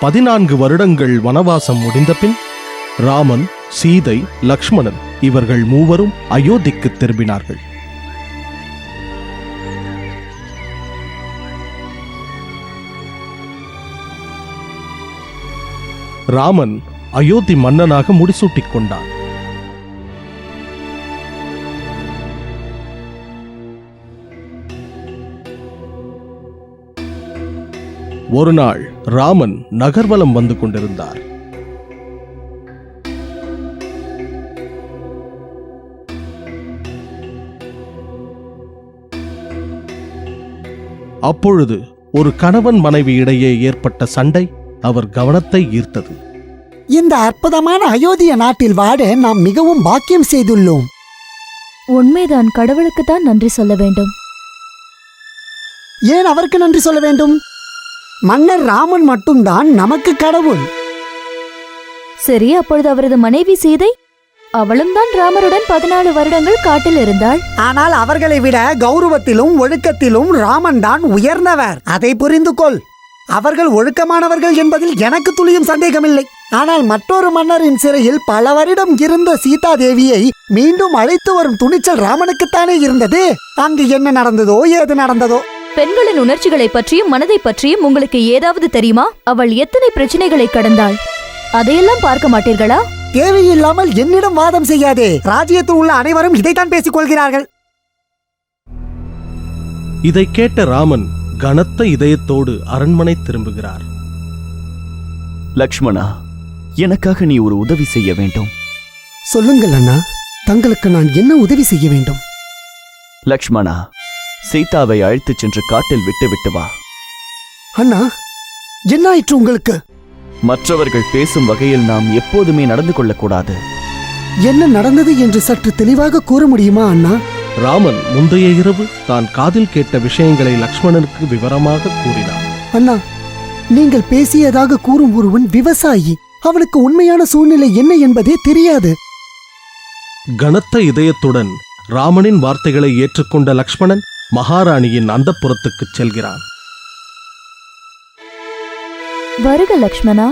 பதினான்கு வருடங்கள் வனவாசம் முடிந்தபின் ராமன், சீதை, லக்ஷ்மணன் இவர்கள் மூவரும் அயோத்திக்கு திரும்பினார்கள். ராமன் அயோத்தி மன்னனாக முடிசூட்டிக் கொண்டான். ஒரு நாள் ராமன் நகர்வலம் வந்து கொண்டிருந்தார். அப்பொழுது ஒரு கணவன் மனைவி இடையே ஏற்பட்ட சண்டை அவர் கவனத்தை ஈர்த்தது. இந்த அற்புதமான அயோத்திய நாட்டில் வாட நாம் மிகவும் பாக்கியம் செய்துள்ளோம். உண்மைதான், கடவுளுக்குத்தான் நன்றி சொல்ல வேண்டும். ஏன் அவருக்கு நன்றி சொல்ல வேண்டும்? மன்னர் ராமன் மட்டும்தான் நமக்கு கடவுள். சரி, அப்பொழுது அவரது மனைவி சீதை, அவளும் தான் ராமருடன் 14 வருடங்கள் காட்டில் இருந்தாள். ஆனால் அவர்களை விட கௌரவத்திலும் ஒழுக்கத்திலும் ராமன் தான் உயர்ந்தவர். அதை புரிந்து கொள். அவர்கள் ஒழுக்கமானவர்கள் என்பதில் எனக்கு துளியும் சந்தேகமில்லை. ஆனால் மற்றொரு மன்னரின் சிறையில் பல வருடம் இருந்த சீதா தேவியை மீண்டும் அழைத்து வரும் துணிச்சல் ராமனுக்குத்தானே இருந்தது. அங்கு என்ன நடந்ததோ ஏது நடந்ததோ. பெண்களின் உணர்ச்சிகளை பற்றியும் மனதை பற்றியும் உங்களுக்கு ஏதாவது தெரியுமா? அவள் எத்தனை பிரச்சனைகளை கடந்தாள், அதையெல்லாம் பார்க்க மாட்டீர்களா? தேவையில்லாமல் என்னிடம் வாதம் செய்யாதே. ராஜ்யத்தில் உள்ள அனைவரும் இதைத்தான் பேசிக் கொள்கிறார்கள். இதை கேட்ட ராமன் கனத்த இதயத்தோடு அரண்மனை திரும்புகிறார். லக்ஷ்மணா, எனக்காக நீ ஒரு உதவி செய்ய வேண்டும். சொல்லுங்கள் அண்ணா, தங்களுக்கு நான் என்ன உதவி செய்ய வேண்டும்? லக்ஷ்மணா, சீதாவை அழைத்துச் சென்று காட்டில் விட்டு வா. அண்ணா, என்ன ஆயிற்று உங்களுக்கு? மற்றவர்கள் பேசும் வகையில் நாம் எப்போதுமே நடந்து கொள்ளக்கூடாது. என்ன நடந்தது என்று சற்று தெளிவாக கூற முடியுமா அண்ணா? ராமன் முந்தைய இரவு தான் காதில் கேட்ட விஷயங்களை லக்ஷ்மணனுக்கு விவரமாக கூறினார். அண்ணா, நீங்கள் பேசியதாக கூறும் ஒருவன் விவசாயி. அவனுக்கு உண்மையான சூழ்நிலை என்ன என்பதே தெரியாது. கனத்த இதயத்துடன் ராமனின் வார்த்தைகளை ஏற்றுக்கொண்ட லக்ஷ்மணன் மகாராணியின் அந்தப்புறத்துக்கு செல்கிறான். வருக லக்ஷ்மணா,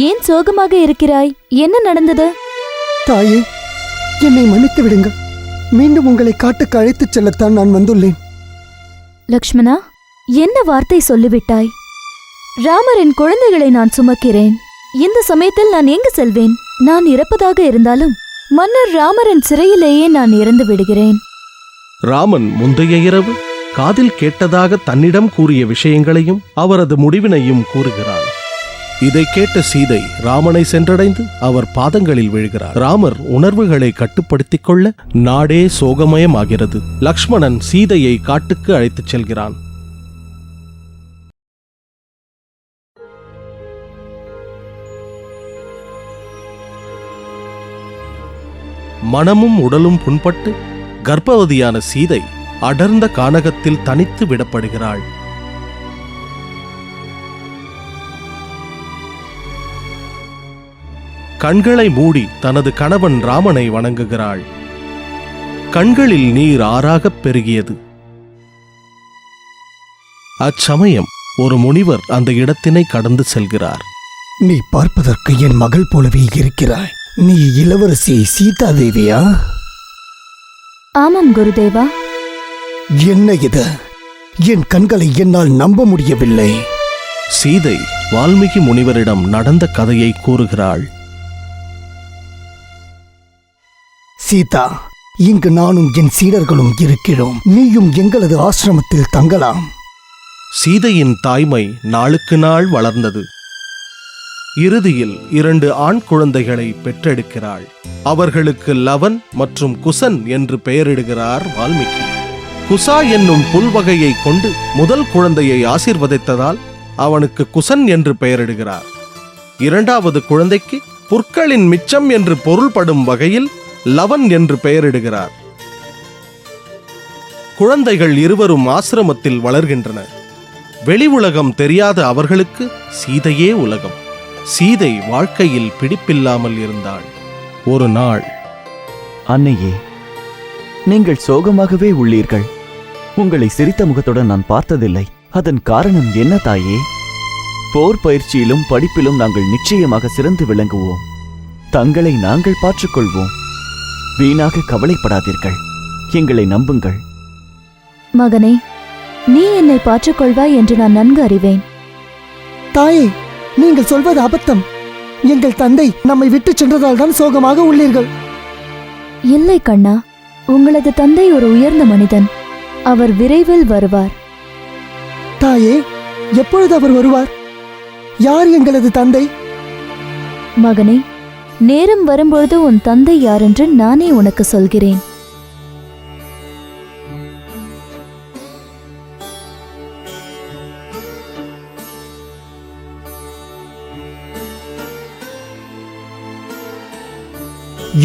ஏன் சோகமாக இருக்கிறாய்? என்ன நடந்தது? தாயே, என்னை மன்னித்து விடுங்கள். மீண்டும் உங்களை காட்டுக்கு அழைத்துச் செல்லத்தான் நான் வந்துள்ளேன். லக்ஷ்மணா, என்ன வார்த்தை சொல்லிவிட்டாய்? ராமரின் குழந்தைகளை நான் சுமக்கிறேன். இந்த சமயத்தில் நான் எங்கு செல்வேன்? நான் இறப்பதாக இருந்தாலும் மன்னர் ராமரின் சிறையிலேயே நான் இறந்து விடுகிறேன். ராமன் முந்தைய இரவு காதில் கேட்டதாக தன்னிடம் கூறிய விஷயங்களையும் அவரது முடிவினையும் கூறுகிறான். இதை கேட்ட சீதை ராமனை சென்றடைந்து அவர் பாதங்களில் விழுகிறார். ராமர் உணர்வுகளை கட்டுப்படுத்திக் கொள்ள நாடே சோகமயமாகிறது. லக்ஷ்மணன் சீதையை காட்டுக்கு அழைத்துச் செல்கிறான். மனமும் உடலும் புண்பட்டு கர்ப்பவதியான சீதை அடர்ந்த கானகத்தில் தனித்து விடப்படுகிறாள். கண்களை மூடி தனது கணவன் ராமனை வணங்குகிறாள். கண்களில் நீர் ஆறாகப் பெருகியது. அச்சமயம் ஒரு முனிவர் அந்த இடத்தினை கடந்து செல்கிறார். நீ பார்ப்பதற்கு என் மகள் போலவே இருக்கிறாய். நீ இளவரசி சீதா தேவியா? ஆமாம் குருதேவா. என்ன இது? என் கண்களை என்னால் நம்ப முடியவில்லை. சீதை வால்மீகி முனிவரிடம் நடந்த கதையை கூறுகிறாள். சீதா, இங்கு நானும் என் சீடர்களும் இருக்கிறோம். நீயும் எங்களது ஆசிரமத்தில் தங்கலாம். சீதையின் தாய்மை நாளுக்கு நாள் வளர்ந்தது. இறுதியில் 2 ஆண் குழந்தைகளை பெற்றெடுக்கிறாள். அவர்களுக்கு லவன் மற்றும் குசன் என்று பெயரிடுகிறார் வால்மீகி. குசா என்னும் புல்வகையை கொண்டு முதல் குழந்தையை ஆசீர்வதித்ததால் அவனுக்கு குசன் என்று பெயரிடுகிறார். 2வது குழந்தைக்கு புற்களின் மிச்சம் என்று பொருள்படும் வகையில் லவன் என்று பெயரிடுகிறார். குழந்தைகள் இருவரும் ஆசிரமத்தில் வளர்கின்றனர். வெளி உலகம் தெரியாத அவர்களுக்கு சீதையே உலகம். சீதை வாழ்க்கையில் பிடிப்பில்லாமல் இருந்தாள். ஒரு நாள், அன்னையே, நீங்கள் சோகமாகவே உள்ளீர்கள். உங்களை சிரித்த முகத்துடன் நான் பார்த்ததில்லை. அதன் காரணம் என்ன தாயே? போர் பயிற்சியிலும் படிப்பிலும் நாங்கள் நிச்சயமாக சிறந்து விளங்குவோம். தங்களை நாங்கள் பார்த்துக்கொள்வோம். வீணாக கவலைப்படாதீர்கள். எங்களை நம்புங்கள். மகனே, நீ என்னை பாற்றுக்கொள்வாய் என்று நான் நன்கு அறிவேன். தாயே, நீங்கள் சொல்வது அபத்தம். எங்கள் தந்தை நம்மை விட்டு சென்றதால் தான் சோகமாக உள்ளீர்கள். இல்லை கண்ணா, உங்களது தந்தை ஒரு உயர்ந்த மனிதன். அவர் விரைவில் வருவார். தாயே, எப்பொழுது அவர் வருவார்? யார் எங்களது தந்தை? மகனே, நேரம் வரும்பொழுது உன் தந்தை யாரென்று நானே உனக்கு சொல்கிறேன்.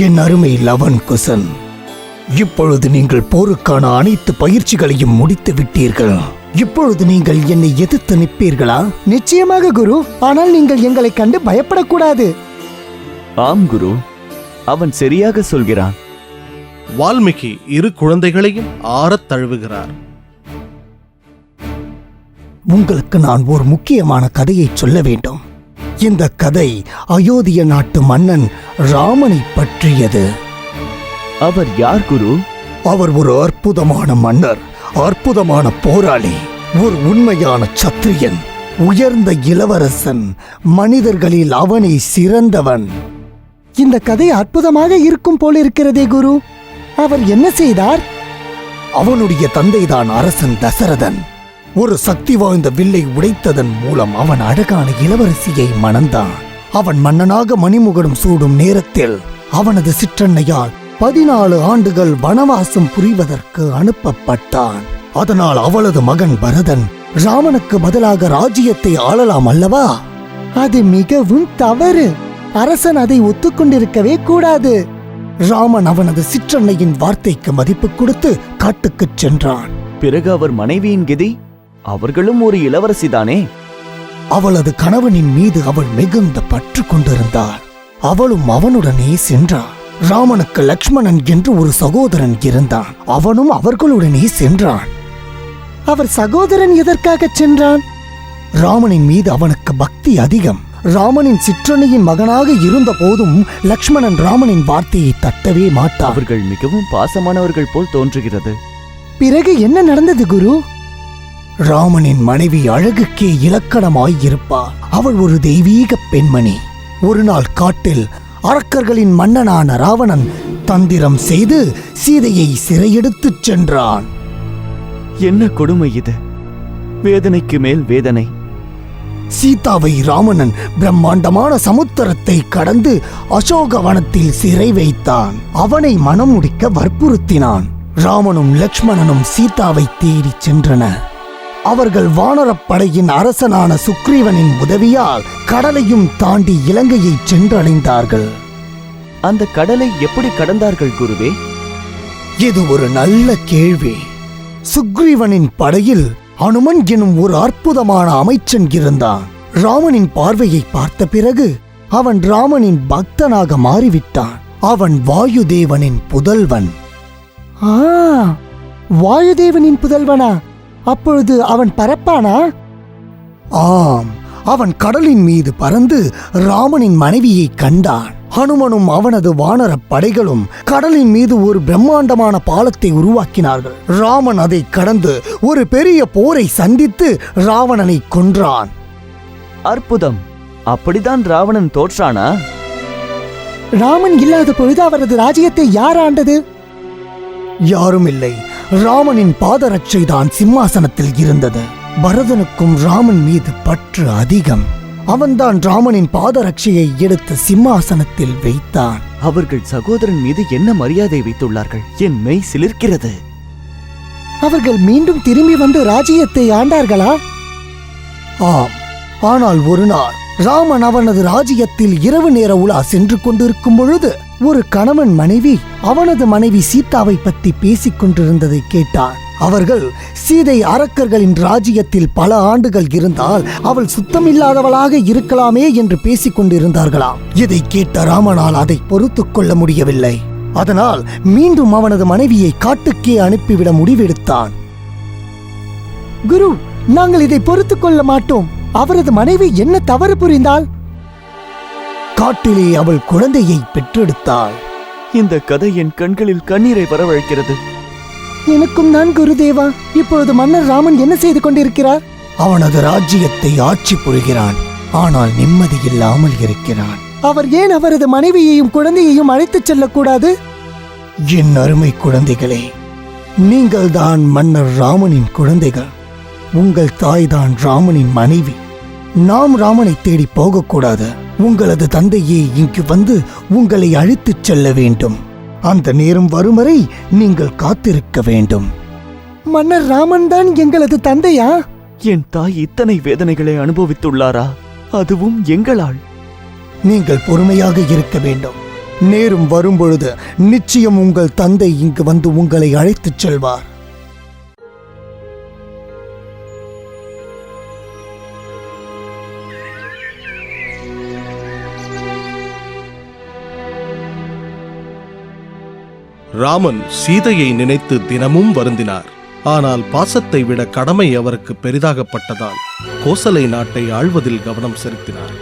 என் அருமை லவன் குசன், இப்பொழுது நீங்கள் போருக்கான அனைத்து பயிற்சிகளையும் முடித்து விட்டீர்கள். இப்பொழுது நீங்கள் என்னை எதிர்த்து நிற்பீர்களா? நிச்சயமாக குரு. ஆனால் நீங்கள் எங்களை கண்டு பயப்படக்கூடாது. ஆம் குரு, அவன் சரியாக சொல்கிறான். வால்மீகி இரு குழந்தைகளையும் ஆறத் தழுவுகிறார். உங்களுக்கு நான் ஒரு முக்கியமான கதையை சொல்ல வேண்டும். இந்த கதை அயோத்திய நாட்டு மன்னன் ராமனை பற்றியது. அவர் யார் குரு? அவர் ஒரு அற்புதமான மன்னர், அற்புதமான போராளி, ஒரு உண்மையான சத்திரியன், உயர்ந்த இளவரசன். மனிதர்களில் அவனை சிறந்தவன். இந்த கதை அற்புதமாக இருக்கும் போல் இருக்கிறதே குரு. அவர் என்ன செய்தார்? அவனுடைய தந்தைதான் அரசன் தசரதன். ஒரு சக்தி வாய்ந்த வில்லை உடைத்ததன் மூலம் அவன் அழகான இளவரசியை மணந்தான். அவன் மன்னனாக மணிமுகடும் சூடும் நேரத்தில் அவனது சிற்றன்னையால் 14 ஆண்டுகள் வனவாசம் புரிவதற்கு அனுப்பப்பட்டான். அதனால் அவளது மகன் பரதன் ராமனுக்கு பதிலாக ராஜ்யத்தை ஆளலாம் அல்லவா? அது மிகவும் தவறு. அரசன் அதை ஒத்துக்கொண்டிருக்கவே கூடாது. ராமன் அவனது சிற்றன்னையின் வார்த்தைக்கு மதிப்பு கொடுத்து காட்டுக்குச் சென்றான். பிறகு அவர் மனைவியின் கதி? அவர்களும் ஒரு இளவரசிதானே? அவளது கணவனின் மீது அவள் மிகுந்த பற்று கொண்டிருந்தாள். அவளும் அவனுடனே சென்றாள். ராமனுக்கு லக்ஷ்மணன் என்று ஒரு சகோதரன் இருந்தான். அவனும் அவர்களுடனே சென்றான். அவர் சகோதரன் எதற்காகச் சென்றான்? ராமனின் மீது அவனுக்கு பக்தி அதிகம். ராமனின் சிற்றனையின் மகனாக இருந்த போதும் லக்ஷ்மணன் ராமனின் வார்த்தையை தட்டவே மாட்டான். அவர்கள் மிகவும் பாசமானவர்கள் போல் தோன்றுகிறது. பிறகு என்ன நடந்தது குரு? ராமனின் மனைவி அழகுக்கே இலக்கணமாயிருப்பாள். அவள் ஒரு தெய்வீக பெண்மணி. ஒரு நாள் காட்டில் அரக்கர்களின் மன்னனான ராவணன் தந்திரம் செய்து சீதையை சிறையெடுத்துச் சென்றான். என்ன கொடுமை இது! வேதனைக்கு மேல் வேதனை. சீதாவை ராவணன் பிரம்மாண்டமான சமுத்திரத்தை கடந்து அசோகவனத்தில் சிறை வைத்தான். அவனை மணம் முடிக்க வற்புறுத்தினான். ராமனும் லக்ஷ்மணனும் சீதாவை தேடிச் சென்றனர். அவர்கள் வானரப்படையின் அரசனான சுக்ரீவனின் உதவியால் கடலையும் தாண்டி இலங்கையை சென்றடைந்தார்கள். அந்த கடலை எப்படி கடந்தார்கள் குருவே? இது ஒரு நல்ல கேள்வி. சுக்ரீவனின் படையில் அனுமன் எனும் ஒரு அற்புதமான அமைச்சன் இருந்தான். ராமனின் பார்வையை பார்த்த பிறகு அவன் ராமனின் பக்தனாக மாறிவிட்டான். அவன் வாயுதேவனின் புதல்வன். வாயுதேவனின் புதல்வனா? அப்பொழுது அவன் பறப்பானா? ஆம், அவன் கடலின் மீது பறந்து ராமனின் மனைவியை கண்டான். ஹனுமனும் அவனது வானரப் படைகளும் கடலின் மீது ஒரு பிரம்மாண்டமான பாலத்தை உருவாக்கினார்கள். ராமன் அதை கடந்து ஒரு பெரிய போரை சந்தித்து ராவணனை கொன்றான். அற்புதம்! அப்படிதான் ராவணன் தோற்றானா? ராமன் இல்லாத பொழுது அவரது ராஜ்யத்தை யார் ஆண்டது? யாரும் இல்லை. ராமனின் பாதரட்சை தான் சிம்மாசனத்தில் இருந்தது. பரதனுக்கும் ராமன் மீது பற்று அதிகம். அவன்தான் ராமனின் பாதரட்சையை எடுத்து சிம்மாசனத்தில் வைத்தான். அவர்கள் சகோதரன் மீது என்ன மரியாதை வைத்துள்ளார்கள்? என் மெய் சிலிர்க்கிறது. அவர்கள் மீண்டும் திரும்பி வந்து ராஜ்யத்தை ஆண்டார்களா? ஆம், ஆனால் ஒரு நாள் ராமன் அவனது ராஜ்யத்தில் இரவு நேர உலா சென்று கொண்டிருக்கும் பொழுது ஒரு கணவன் மனைவி அவனது மனைவி சீதாவை பற்றி பேசிக் கொண்டிருந்ததை கேட்டான். அவர்கள் சீதை அரக்கர்களின் ராஜ்யத்தில் பல ஆண்டுகள் இருந்தால் அவள் சுத்தமில்லாதவளாக இருக்கலாமே என்று பேசிக் கொண்டிருந்தார்களாம். இதை கேட்ட ராமனால் அதை பொறுத்துக் கொள்ள முடியவில்லை. அதனால் மீண்டும் அவனது மனைவியை காட்டுக்கே அனுப்பிவிட முடிவெடுத்தான். குரு, நாங்கள் இதை பொறுத்துக் கொள்ள மாட்டோம். அவரது மனைவி என்ன தவறு புரிந்தாள்? காட்டிலே அவள் குழந்தையை பெற்றெடுத்தாள். இந்த கதை என் கண்களில் கண்ணீரை வரவழைக்கிறது. எனக்கும் தான் குருதேவா. இப்பொழுது மன்னர் ராமன் என்ன செய்து கொண்டிருக்கிறார்? அவனது ராஜ்யத்தை ஆட்சி புரிகிறான். ஆனால் நிம்மதி இல்லாமல் இருக்கிறான். அவர் ஏன் அவரது மனைவியையும் குழந்தையையும் அழைத்துச் செல்லக்கூடாது? என் அருமை குழந்தைகளே, நீங்கள் தான் மன்னர் ராமனின் குழந்தைகள். உங்கள் தாய்தான் ராமனின் மனைவி. நாம் ராமனை தேடி போகக்கூடாது. உங்களது தந்தையே இங்கு வந்து உங்களை அழைத்துச் செல்ல வேண்டும். அந்த நேரம் வரும் வரை நீங்கள் காத்திருக்க வேண்டும். மன்னர் ராமன் தான் எங்களது தந்தையா? என் தாய் இத்தனை வேதனைகளை அனுபவித்துள்ளாரா? அதுவும் எங்களால். நீங்கள் பொறுமையாக இருக்க வேண்டும். நேரம் வரும்பொழுது நிச்சயம் உங்கள் தந்தை இங்கு வந்து உங்களை அழைத்துச் செல்வார். ராமன் சீதையை நினைத்து தினமும் வருந்தினார். ஆனால் பாசத்தை விட கடமை அவருக்கு பெரிதாகப்பட்டதால் கோசலை நாட்டை ஆள்வதில் கவனம் செலுத்தினார்.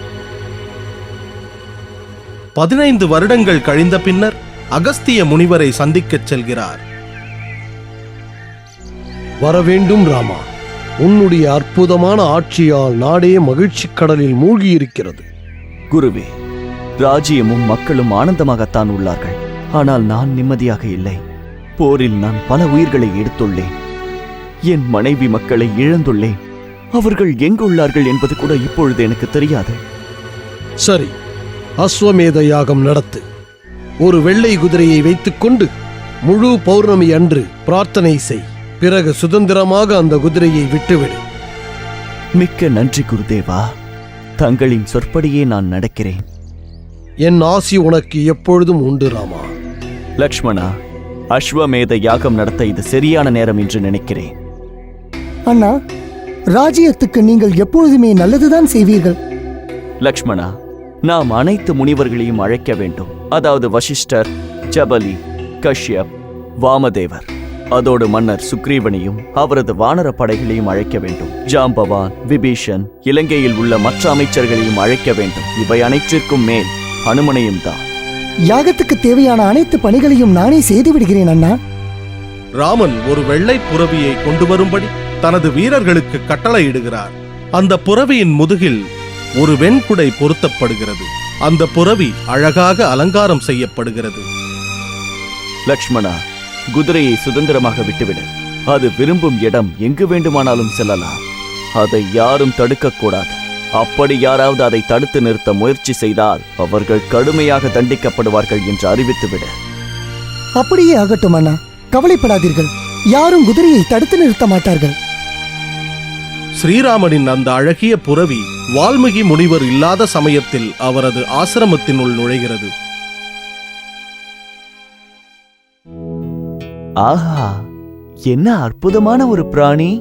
15 வருடங்கள் கழிந்த பின்னர் அகஸ்திய முனிவரை சந்திக்கச் செல்கிறார். வரவேண்டும் ராமா. உன்னுடைய அற்புதமான ஆட்சியால் நாடே மகிழ்ச்சி கடலில் மூழ்கியிருக்கிறது. குருவே, ராஜ்யமும் மக்களும் ஆனந்தமாகத்தான் உள்ளார்கள். ஆனால் நான் நிம்மதியாக இல்லை. போரில் நான் பல உயிர்களை எடுத்துள்ளேன். என் மனைவி மக்களை இழந்துள்ளேன். அவர்கள் எங்குள்ளார்கள் என்பது கூட இப்பொழுது எனக்கு தெரியாது. சரி, அஸ்வமேத யாகம் நடத்து. ஒரு வெள்ளை குதிரையை வைத்துக்கொண்டு முழு பௌர்ணமி அன்று பிரார்த்தனை செய். பிறகு சுதந்திரமாக அந்த குதிரையை விட்டுவிடு. மிக்க நன்றி குருதேவா. தங்களின் சொற்படியே நான் நடக்கிறேன். என் ஆசி உனக்கு எப்பொழுதும் உண்டு ராமா. லக்ஷ்மணா, அஸ்வமேத யாகம் நடத்த இது சரியான நேரம் என்று நினைக்கிறேன். அண்ணா, ராஜ்யத்துக்கு நீங்கள் எப்பொழுதுமே நல்லதுதான் செய்வீர்கள். லக்ஷ்மணா, நாம் அனைத்து முனிவர்களையும் அழைக்க வேண்டும். அதாவது வசிஷ்டர், ஜபலி, கஷ்யப், வாமதேவர், அதோடு மன்னர் சுக்ரீவனையும் அவரது வானர படைகளையும் அழைக்க வேண்டும். ஜாம்பவான், விபீஷன், இலங்கையில் உள்ள மற்ற அமைச்சர்களையும் அழைக்க வேண்டும். இவை அனைத்திற்கும் மேல் அனுமனையும் தான். யாகத்துக்கு தேவையான அனைத்து பணிகளையும் நானே செய்து விடுகிறேன் அண்ணா. ராமன் ஒரு வெள்ளை புறவியை கொண்டு வரும்படி தனது வீரர்களுக்கு கட்டளையிடுகிறார். அந்த புறவியின் முதுகில் ஒரு வெண்குடை பொருத்தப்படுகிறது. அந்த புறவி அழகாக அலங்காரம் செய்யப்படுகிறது. லக்ஷ்மணா, குதிரையை சுதந்திரமாக விட்டுவிடு. அது விரும்பும் இடம் எங்கு வேண்டுமானாலும் செல்லலாம். அதை யாரும் தடுக்கக்கூடாது. அப்படி யாராவது அதை தடுத்து நிறுத்த முயற்சி செய்தால் அவர்கள் கடுமையாக தண்டிக்கப்படுவார்கள் என்று அறிவித்துவிடு. அப்படியே ஆகட்டும் அண்ணா, கவலைப்படாதீர்கள். யாரும் குதிரையை தடுத்து நிறுத்த மாட்டார்கள். ஸ்ரீராமனின் அந்த அழகிய புறவி வால்மீகி முனிவர் இல்லாத சமயத்தில் அவரது ஆசிரமத்தினுள் நுழைகிறது. ஆஹா, என்ன அற்புதமான ஒரு பிராணி!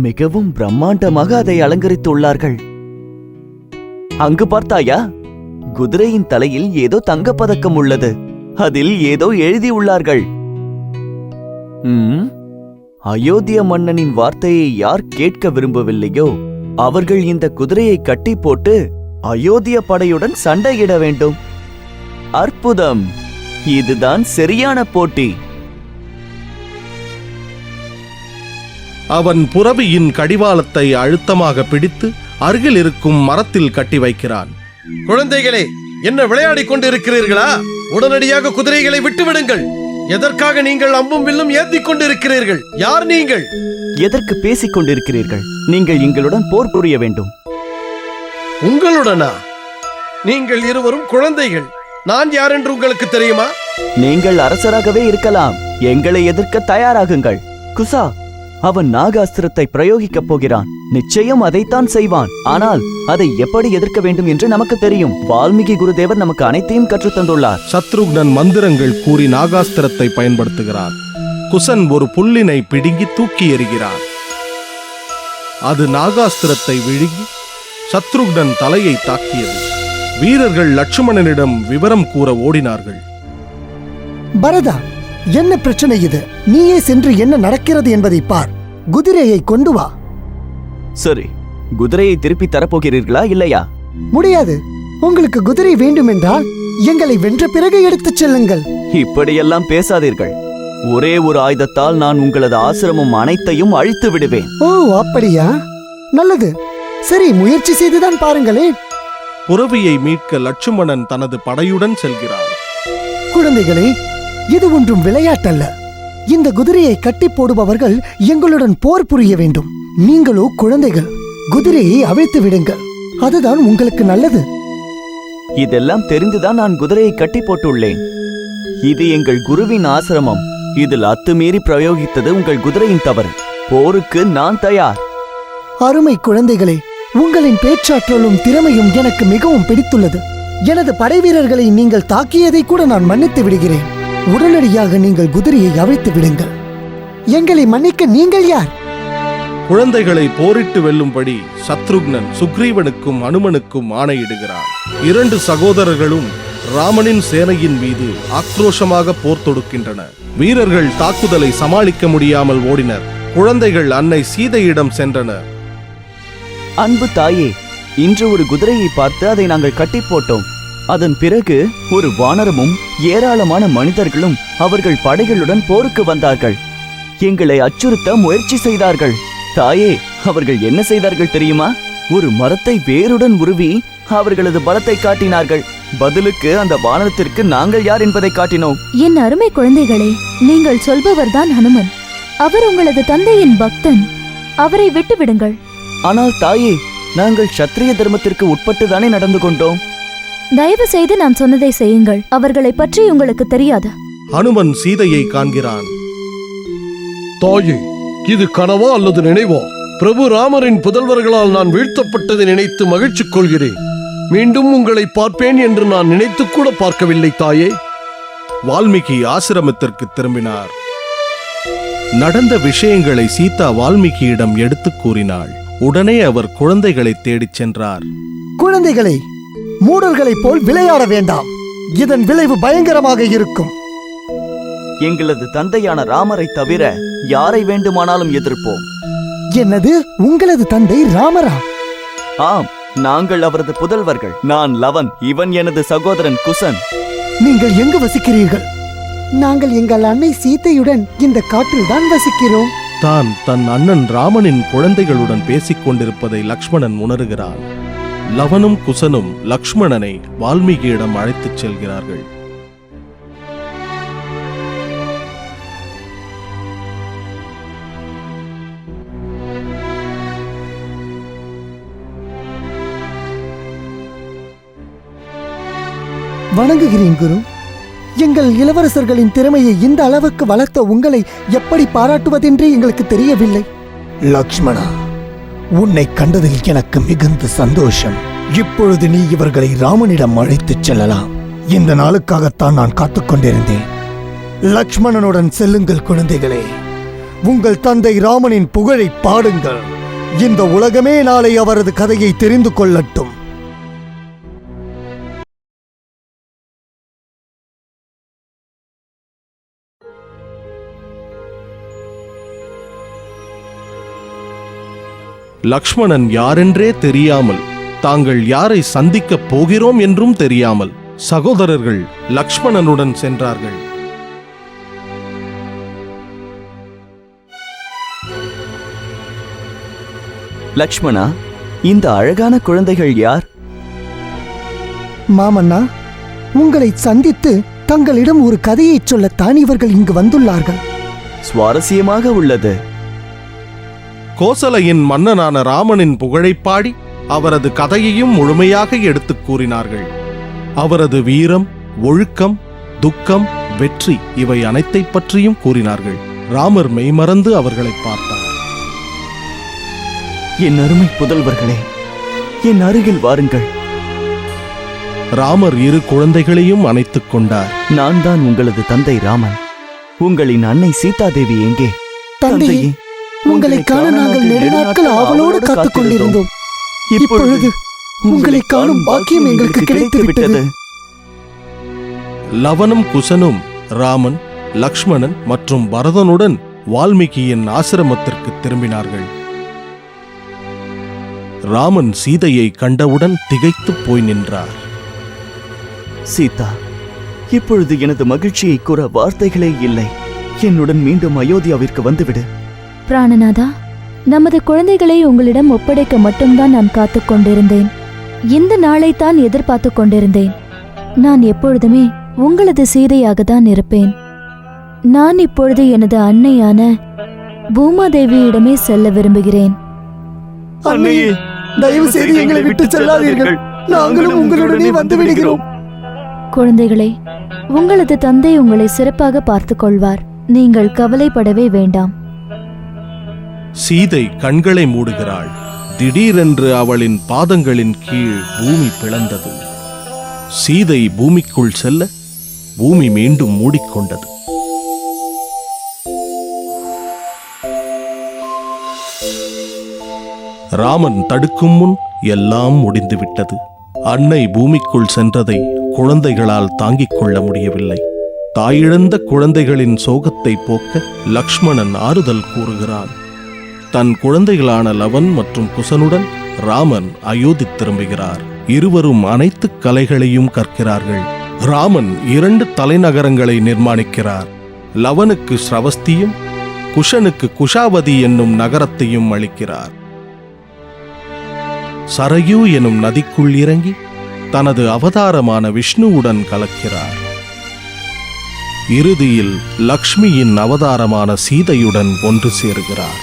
மிகவும் பிரம்மாண்டமாக அதை அலங்கரித்துள்ளார்கள். அங்கு பார்த்தாயா? குதிரையின் தலையில் ஏதோ தங்கப்பதக்கம் உள்ளது. அதில் ஏதோ எழுதியுள்ளார்கள். அயோத்திய மன்னனின் வார்த்தையை யார் கேட்க விரும்பவில்லையோ அவர்கள் இந்த குதிரையை கட்டி போட்டு அயோத்திய படையுடன் சண்டையிட வேண்டும். அற்புதம்! இதுதான் சரியான போட்டி. அவன் புறவியின் கடிவாளத்தை அழுத்தமாக பிடித்து அருகில் இருக்கும் மரத்தில் கட்டி வைக்கிறான். குழந்தைகளே, என்ன விளையாடிக் கொண்டிருக்கிறீர்களா? உடனடியாக குதிரைகளை விட்டுவிடுங்கள். எதற்காக நீங்கள் அம்பும் வில்லும் ஏந்திக் கொண்டிருக்கிறீர்கள்? யார் நீங்கள்? எதற்கு பேசிக் கொண்டிருக்கிறீர்கள்? நீங்கள் எங்களுடன் போர் புரிய வேண்டும். உங்களுடனா? நீங்கள் இருவரும் குழந்தைகள். நான் யார் என்று உங்களுக்கு தெரியுமா? நீங்கள் அரசராகவே இருக்கலாம். எங்களை எதிர்க்க தயாராகுங்கள். குசா, அவன் நாகாஸ்திரத்தை பிரயோகிக்கப் போகிறான். நிச்சயம் அதைத்தான் செய்வான். ஆனால் அதை எப்படி எதிர்க்க வேண்டும் என்று நமக்கு தெரியும். வால்மீகி குருதேவர் நமக்கு அனைத்தையும் கற்றுத்தந்துள்ளார். சத்ருக்னன் மந்திரங்கள் கூறி நாகாஸ்திரத்தை பயன்படுத்துகிறார். குசன் ஒரு புல்லினை பிடுங்கி தூக்கி எறிகிறார். அது நாகாஸ்திரத்தை விழுங்கி சத்ருக்னன் தலையை தாக்கியது. வீரர்கள் லட்சுமணனிடம் விவரம் கூற ஓடினார்கள். பரதா, என்ன பிரச்சனை இது? நீயே சென்று என்ன நடக்கிறது என்பதை பார். குதிரையை கொண்டு வா. சரி, குதிரையை திருப்பி தரப்போகிறீர்களா இல்லையா? முடியாது. உங்களுக்கு குதிரை வேண்டுமென்றால் எங்களை வென்ற பிறகு எடுத்துச் செல்லுங்கள். இப்படியெல்லாம் பேசாதீர்கள். ஒரே ஒரு ஆயுதத்தால் நான் உங்களது ஆசிரமம் அனைத்தையும் அழித்து விடுவேன். ஓ, அப்படியா? நல்லது. சரி, முயற்சி செய்துதான் பாருங்களேன். புரவியை மீட்க லட்சுமணன் தனது படையுடன் செல்கிறார். குழந்தைகளே, இது ஒன்றும் விளையாட்டல்ல. இந்த குதிரையை கட்டி போடுபவர்கள் எங்களுடன் போர் புரிய வேண்டும். நீங்களோ குழந்தைகள், குதிரையை அவிழ்த்து விடுங்கள். அதுதான் உங்களுக்கு நல்லது. இதெல்லாம் தெரிந்துதான் நான் குதிரையை கட்டி போட்டுள்ளேன். இது எங்கள் குருவின் ஆசிரமம். இதில் அத்துமீறி பிரயோகித்தது உங்கள் குதிரையின் தவறு. போருக்கு நான் தயார். அருமை குழந்தைகளே, உங்களின் பேச்சாற்றலும் திறமையும் எனக்கு மிகவும் பிடித்துள்ளது. எனது படைவீரர்களை நீங்கள் தாக்கியதை கூட நான் மன்னித்து விடுகிறேன். உடனடியாக நீங்கள் குதிரையை அவிழ்த்து விடுங்கள். எங்களை மன்னிக்க நீங்கள் யார்? குழந்தைகளை போரிட்டு வெல்லும்படி சத்ருக்னன் சுக்ரீவனுக்கும் அனுமனுக்கும் ஆணையிடுகிறார். 2 சகோதரர்களும் ராமனின் சேனையின் மீது ஆக்ரோஷமாக போர் தொடுக்கின்றன. வீரர்கள் தாக்குதலை சமாளிக்க முடியாமல் ஓடினர். குழந்தைகள் அன்னை சீதையிடம் சென்றனர். அன்பு தாயே, இன்று ஒரு குதிரையை பார்த்து அதை நாங்கள் கட்டி போட்டோம். அதன் பிறகு ஒரு வானரமும் ஏராளமான மனிதர்களும் அவர்கள் படைகளுடன் போருக்கு வந்தார்கள். எங்களை அச்சுறுத்த முயற்சி செய்தார்கள். தாயே, அவர்கள் என்ன செய்தார்கள் தெரியுமா? ஒரு மரத்தை வேருடன் உருவி அவர்களது பலத்தை காட்டினார்கள். பதிலுக்கு அந்த வானரத்திற்கு நாங்கள் யார் என்பதை காட்டினோம். என் அருமை குழந்தைகளே, நீங்கள் சொல்பவர்தான் ஹனுமன். அவர் உங்களது தந்தையின் பக்தன். அவரை விட்டுவிடுங்கள். ஆனால் தாயே, நாங்கள் சத்திரிய தர்மத்திற்கு உட்பட்டுதானே நடந்து கொண்டோம். தயவு செய்து நான் சொன்னதை செய்யுங்கள். அவர்களை பற்றி உங்களுக்கு தெரியாது. அனுமன் சீதையை காண்கிறான். தாயே, இது கனவா அல்லது நினைவா? பிரபு ராமரின் புதல்வர்களால் நான் வீழ்த்தப்பட்டதை நினைத்து மகிழ்ச்சி கொள்கிறேன். மீண்டும் உங்களை பார்ப்பேன் என்று நான் நினைத்து கூட பார்க்கவில்லை தாயே. வால்மீகி ஆசிரமத்திற்கு திரும்பினார். நடந்த விஷயங்களை சீதா வால்மீகியிடம் எடுத்துக் கூறினாள். உடனே அவர் குழந்தைகளை தேடிச் சென்றார். குழந்தைகளே, மூடர்களைப் போல் விளையாட வேண்டாம். இதன் விளைவு பயங்கரமாக இருக்கும். எங்களது தந்தையான ராமரை தவிர யாரை வேண்டுமானாலும் எதிர்ப்போம். என்னது, உங்களது தந்தை ராமரா? ஆம், நாங்கள் அவரது புதல்வர்கள். நான் லவன், இவன் எனது சகோதரன் குசன். நீங்கள் எங்கு வசிக்கிறீர்கள்? நாங்கள் எங்கள் அன்னை சீதையுடன் இந்த காட்டில் தான் வசிக்கிறோம். தான் தன் அண்ணன் ராமனின் குழந்தைகளுடன் பேசிக் கொண்டிருப்பதை லக்ஷ்மணன் உணர்கிறான். லவனும் குசனும் லக்ஷ்மணனை வால்மீகியிடம் அழைத்துச் செல்கிறார்கள். வணங்குகிறேன் குரு. எங்கள் இளவரசர்களின் திறமையை இந்த அளவுக்கு வளர்த்த உங்களை எப்படி பாராட்டுவதென்றே எங்களுக்கு தெரியவில்லை. லக்ஷ்மணா, உன்னை கண்டதில் எனக்கு மிகுந்த சந்தோஷம். இப்பொழுது நீ இவர்களை ராமனிடம் அழைத்துச் செல்லலாம். இந்த நாளுக்காகத்தான் நான் காத்துக்கொண்டிருந்தேன். லக்ஷ்மணனுடன் செல்லுங்கள் குழந்தைகளே. உங்கள் தந்தை ராமனின் புகழை பாடுங்கள். இந்த உலகமே நாளை அவரது கதையை தெரிந்து கொள்ளட்டும். லக்ஷ்மணன் யாரென்றே தெரியாமல், தாங்கள் யாரை சந்திக்கப் போகிறோம் என்றும் தெரியாமல் சகோதரர்கள் லக்ஷ்மணனுடன் சென்றார்கள். லக்ஷ்மணா, இந்த அழகான குழந்தைகள் யார்? மாமன்னா, உங்களை சந்தித்து தங்களிடம் ஒரு கதையைச் சொல்லத்தான் இவர்கள் இங்கு வந்துள்ளார்கள். சுவாரஸ்யமாக உள்ளது. கோசலையின் மன்னனான ராமனின் புகழைப் பாடி அவரது கதையையும் முழுமையாக எடுத்துக் கூறினார்கள். அவரது வீரம், ஒழுக்கம், துக்கம், வெற்றி இவை அனைத்தைப் பற்றியும் கூறினார்கள். ராமர் மெய்மறந்து அவர்களை பார்த்தார். என் அருமை புதல்வர்களே, என் அருகில் வாருங்கள். ராமர் இரு குழந்தைகளையும் அணைத்துக் கொண்டார். நான் தான் உங்களது தந்தை ராமன். உங்களின் அன்னை சீதாதேவி எங்கே? தந்தையே, உங்களை காண நாங்கள் நெடுநாட்கள் ஆவலோடு காத்துக் கொண்டிருந்தோம். இப்பொழுது உங்களை காணும் பாக்கியம் எங்களுக்கு கிடைத்து விட்டது. லவனும் குசனும் ராமன், லக்ஷ்மணன் மற்றும் பரதனுடன் வால்மீகியின் ஆசிரமத்திற்கு திரும்பினார்கள். ராமன் சீதையை கண்டவுடன் திகைத்துப் போய் நின்றார். சீதா, இப்பொழுது எனது மகிழ்ச்சியை கூற வார்த்தைகளே இல்லை. என்னுடன் மீண்டும் அயோத்தியாவிற்கு வந்துவிடு. பிராணநாதா, நமது குழந்தைகளை உங்களிடம் ஒப்படைக்க மட்டும்தான் நான் காத்துக் கொண்டிருந்தேன். இந்த நாளைத்தான் எதிர்பார்த்து கொண்டிருந்தேன். நான் எப்பொழுதுமே உங்களது சீதையாக தான் இருப்பேன். நான் இப்பொழுது எனது அன்னையான பூமாதேவியிடமே செல்ல விரும்புகிறேன். அன்னையே, தயவு செய்து எங்களை விட்டு செல்லாதீர்கள். நாங்களும் உங்களுடனே வந்து விடுகிறோம். குழந்தைகளே, உங்களது தந்தை உங்களை சிறப்பாக பார்த்துக் கொள்வார். நீங்கள் கவலைப்படவே வேண்டாம். சீதை கண்களை மூடுகிறாள். திடீரென்று அவளின் பாதங்களின் கீழ் பூமி பிளந்தது. சீதை பூமிக்குள் செல்ல பூமி மீண்டும் மூடிக்கொண்டது. ராமன் தடுக்கும் முன் எல்லாம் முடிந்துவிட்டது. அன்னை பூமிக்குள் சென்றதை குழந்தைகளால் தாங்கிக் கொள்ள முடியவில்லை. தாயிழந்த குழந்தைகளின் சோகத்தை போக்க லக்ஷ்மணன் ஆறுதல் கூறுகிறான். தன் குழந்தைகளான லவன் மற்றும் குசனுடன் ராமன் அயோத்தி திரும்புகிறார். இருவரும் அனைத்து கலைகளையும் கற்கிறார்கள். ராமன் 2 தலைநகரங்களை நிர்மாணிக்கிறார். லவனுக்கு ஸ்ரவஸ்தியும் குஷனுக்கு குஷாவதி என்னும் நகரத்தையும் அளிக்கிறார். சரயு எனும் நதிக்குள் இறங்கி தனது அவதாரமான விஷ்ணுவுடன் கலக்கிறார். இறுதியில் லக்ஷ்மியின் அவதாரமான சீதையுடன் ஒன்று சேருகிறார்.